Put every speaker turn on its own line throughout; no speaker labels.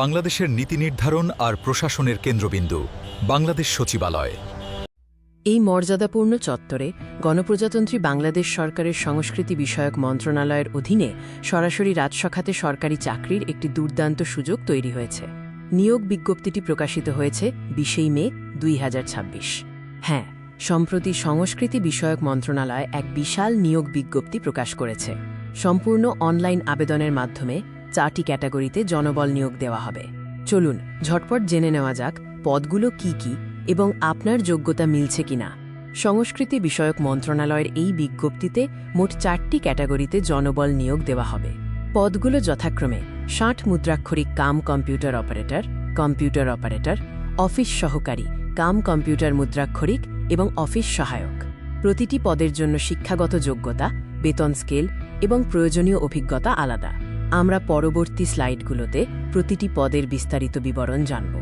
বাংলাদেশের নীতি নির্ধারণ আর প্রশাসনের কেন্দ্রবিন্দু বাংলাদেশ সচিবালয়।
এই মর্যাদাপূর্ণ চত্বরে গণপ্রজাতন্ত্রী বাংলাদেশ সরকারের সংস্কৃতি বিষয়ক মন্ত্রণালয়ের অধীনে সরাসরি রাজশাখাতে সরকারি চাকরির একটি দুর্দান্ত সুযোগ তৈরি হয়েছে। নিয়োগ বিজ্ঞপ্তিটি প্রকাশিত হয়েছে ২০ মে ২০২৬। হ্যাঁ, সম্প্রতি সংস্কৃতি বিষয়ক মন্ত্রণালয় এক বিশাল নিয়োগ বিজ্ঞপ্তি প্রকাশ করেছে। সম্পূর্ণ অনলাইন আবেদনের মাধ্যমে ৪টি ক্যাটাগরিতে জনবল নিয়োগ দেওয়া হবে। চলুন ঝটপট জেনে নেওয়া যাক পদগুলো কি কি এবং আপনার যোগ্যতা মিলছে কিনা। সংস্কৃতি বিষয়ক মন্ত্রণালয়ের এই বিজ্ঞপ্তিতে মোট ৪টি ক্যাটাগরিতে জনবল নিয়োগ দেওয়া হবে। পদগুলো যথাক্রমে ৬০ মুদ্রাক্ষরিক কাম কম্পিউটার অপারেটর, অফিস সহকারী কাম কম্পিউটার মুদ্রাক্ষরিক এবং অফিস সহায়ক। প্রতিটি পদের জন্য শিক্ষাগত যোগ্যতা, বেতন স্কেল এবং প্রয়োজনীয় অভিজ্ঞতা আলাদা। আমরা পরবর্তী স্লাইডগুলোতে প্রতিটি পদের বিস্তারিত বিবরণ জানব।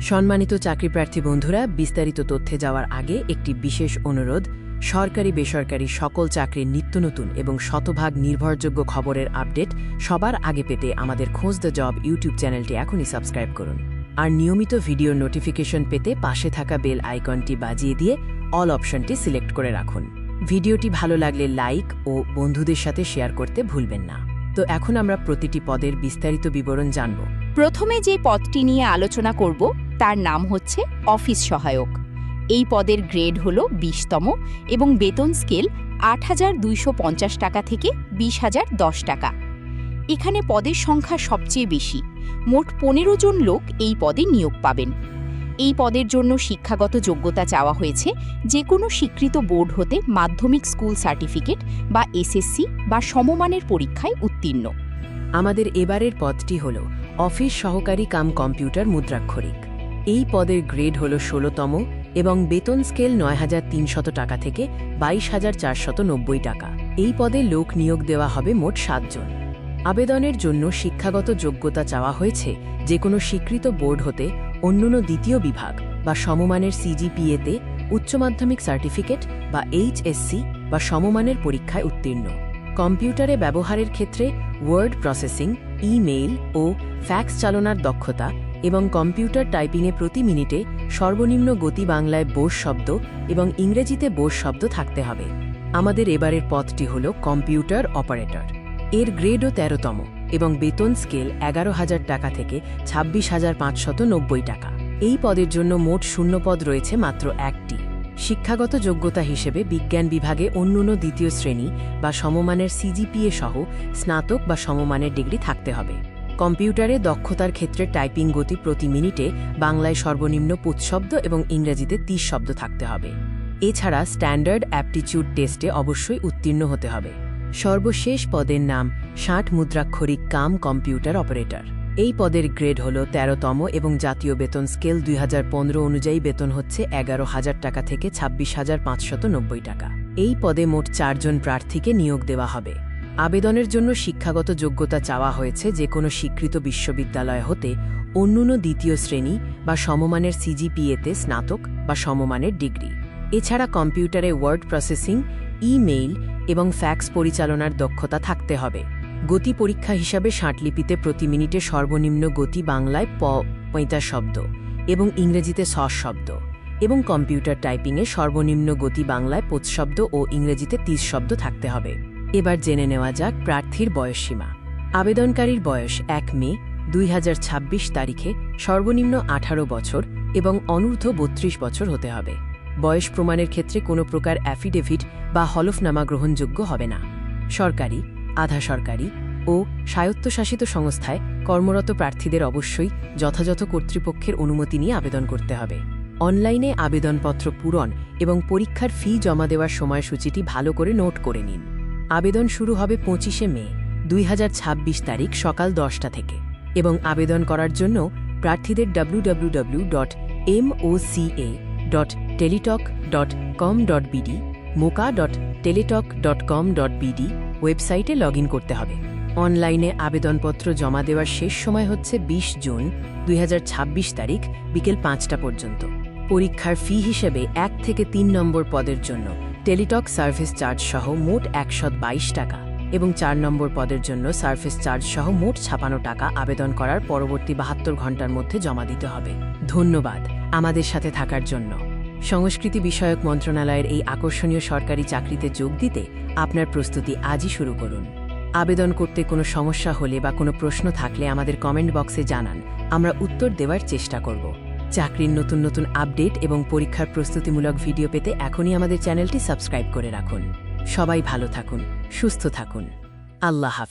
সম্মানিত চাকরিপ্রার্থী বন্ধুরা, বিস্তারিত তথ্যে যাওয়ার আগে একটি বিশেষ অনুরোধ: সরকারি বেসরকারি সকল চাকরির নিত্যনতুন এবং শতভাগ নির্ভরযোগ্য খবরের আপডেট সবার আগে পেতে আমাদের খোঁজ দ্য জব ইউটিউব চ্যানেলটি এখনই সাবস্ক্রাইব করুন। আর নিয়মিত ভিডিওর নোটিফিকেশন পেতে পাশে থাকা বেল আইকনটি বাজিয়ে দিয়ে অল অপশনটি সিলেক্ট করে রাখুন। ভিডিওটি ভালো লাগলে লাইক ও বন্ধুদের সাথে শেয়ার করতে ভুলবেন না। তো এখন আমরা প্রতিটি পদের বিস্তারিত বিবরণ জানব।
প্রথমে যে পদটি নিয়ে আলোচনা করব তার নাম হচ্ছে অফিস সহায়ক। এই পদের গ্রেড হল ২০তম এবং বেতন স্কেল ৮,২৫০ টাকা থেকে ২০,০১০ টাকা। এখানে পদের সংখ্যা সবচেয়ে বেশি, মোট ১৫ জন লোক এই পদে নিয়োগ পাবেন। এই পদের জন্য শিক্ষাগত যোগ্যতা চাওয়া হয়েছে যে কোনো স্বীকৃত বোর্ড হতে মাধ্যমিক স্কুল সার্টিফিকেট বা এসএসসি বা সমমানের পরীক্ষায় উত্তীর্ণ।
আমাদের এবারের পদটি হল অফিস সহকারী কাম কম্পিউটার মুদ্রাক্ষরিক। এই পদের গ্রেড হল ১৬তম এবং বেতন স্কেল ৯,৩০০ টাকা থেকে ২২,৪৯০ টাকা। এই পদে লোক নিয়োগ দেওয়া হবে মোট ৭ জন। আবেদনের জন্য শিক্ষাগত যোগ্যতা চাওয়া হয়েছে যে কোনো স্বীকৃত বোর্ড হতে অন্যান্য দ্বিতীয় বিভাগ বা সমমানের সিজিপিএতে উচ্চ মাধ্যমিক সার্টিফিকেট বা এইচএসসি বা সমমানের পরীক্ষায় উত্তীর্ণ। কম্পিউটারে ব্যবহারের ক্ষেত্রে ওয়ার্ড প্রসেসিং, ইমেইল ও ফ্যাক্স চালনার দক্ষতা এবং কম্পিউটার টাইপিংয়ে প্রতি মিনিটে সর্বনিম্ন গতি বাংলায় বোস শব্দ এবং ইংরেজিতে বোস শব্দ থাকতে হবে। আমাদের এবারের পদটি হল কম্পিউটার অপারেটর। এর গ্রেডও ১৩তম এবং বেতন স্কেল ১১,০০০ টাকা থেকে ২৬,৫৯০ টাকা। এই পদের জন্য মোট শূন্যপদ রয়েছে মাত্র ১টি। শিক্ষাগত যোগ্যতা হিসেবে বিজ্ঞান বিভাগে অন্যান্য দ্বিতীয় শ্রেণী বা সমমানের সিজিপিএ সহ স্নাতক বা সমমানের ডিগ্রি থাকতে হবে। কম্পিউটারে দক্ষতার ক্ষেত্রে টাইপিং গতি প্রতি মিনিটে বাংলায় সর্বনিম্ন ৫ শব্দ এবং ইংরেজিতে ৩০ শব্দ থাকতে হবে। এছাড়া স্ট্যান্ডার্ড অ্যাপটিচিউড টেস্টে অবশ্যই উত্তীর্ণ হতে হবে। সর্বশেষ পদের নাম ৬০ মুদ্রাক্ষরিক কাম কম্পিউটার অপারেটর। এই পদের গ্রেড হল ১৩তম এবং জাতীয় বেতন স্কেল ২০১৫ অনুযায়ী বেতন হচ্ছে ১১,০০০ টাকা থেকে ২৬,৫৯০ টাকা। এই পদে মোট ৪ জন প্রার্থীকে নিয়োগ দেওয়া হবে। আবেদনের জন্য শিক্ষাগত যোগ্যতা চাওয়া হয়েছে যে কোনো স্বীকৃত বিশ্ববিদ্যালয় হতে অন্যান্য দ্বিতীয় শ্রেণী বা সমমানের সিজিপিএতে স্নাতক বা সমমানের ডিগ্রি। এছাড়া কম্পিউটারে ওয়ার্ড প্রসেসিং, ইমেইল এবং ফ্যাক্স পরিচালনার দক্ষতা থাকতে হবে। গতি পরীক্ষা হিসাবে ষাটলিপিতে প্রতি মিনিটে সর্বনিম্ন গতি বাংলায় ৫০ শব্দ এবং ইংরেজিতে ৬০ শব্দ এবং কম্পিউটার টাইপিংয়ে সর্বনিম্ন গতি বাংলায় ৫০ শব্দ ও ইংরেজিতে ৩০ শব্দ থাকতে হবে। এবার জেনে নেওয়া যাক প্রার্থীর বয়সসীমা। আবেদনকারীর বয়স ১ মে ২০২৬ তারিখে সর্বনিম্ন ১৮ বছর এবং অনূর্ধ্ব ৩২ বছর হতে হবে। বয়স প্রমাণের ক্ষেত্রে কোনো প্রকার অ্যাফিডেভিট বা হলফনামা গ্রহণযোগ্য হবে না। সরকারি, আধা সরকারি ও স্বায়ত্তশাসিত সংস্থায় কর্মরত প্রার্থীদের অবশ্যই যথাযথ কর্তৃপক্ষের অনুমতি নিয়ে আবেদন করতে হবে। অনলাইনে আবেদনপত্র পূরণ এবং পরীক্ষার ফি জমা দেওয়ার সময়সূচিটি ভালো করে নোট করে নিন। আবেদন শুরু হবে ২৫ মে ২০২৬ তারিখ সকাল ১০টা থেকে এবং আবেদন করার জন্য প্রার্থীদের www.moca.teletalk.com.bd, moca.teletalk.com.bd ওয়েবসাইটে লগ ইন করতে হবে। অনলাইনে আবেদনপত্র জমা দেওয়ার শেষ সময় হচ্ছে ২০ জুন ২০২৬ তারিখ বিকেল ৫টা পর্যন্ত। পরীক্ষার ফি হিসেবে ১ থেকে ৩ নম্বর পদের জন্য টেলিটক সার্ভিস চার্জ সহ মোট ১২২ টাকা এবং 4 নম্বর পদের জন্য সার্ভিস চার্জ সহ মোট 56 টাকা আবেদন করার পরবর্তী 72 ঘন্টার মধ্যে জমা দিতে হবে। ধন্যবাদ আমাদের সাথে থাকার জন্য। সংস্কৃতি বিষয়ক মন্ত্রণালয়ের এই আকর্ষণীয় সরকারি চাকরিতে যোগ দিতে আপনার প্রস্তুতি আজই শুরু করুন। আবেদন করতে কোনো সমস্যা হলে বা কোনো প্রশ্ন থাকলে আমাদের কমেন্ট বক্সে জানান, আমরা উত্তর দেওয়ার চেষ্টা করব। চাকরির নতুন নতুন আপডেট এবং পরীক্ষার প্রস্তুতিমূলক ভিডিও পেতে এখনই আমাদের চ্যানেলটি সাবস্ক্রাইব করে রাখুন। সবাই ভালো থাকুন, সুস্থ থাকুন। আল্লাহ হাফেজ।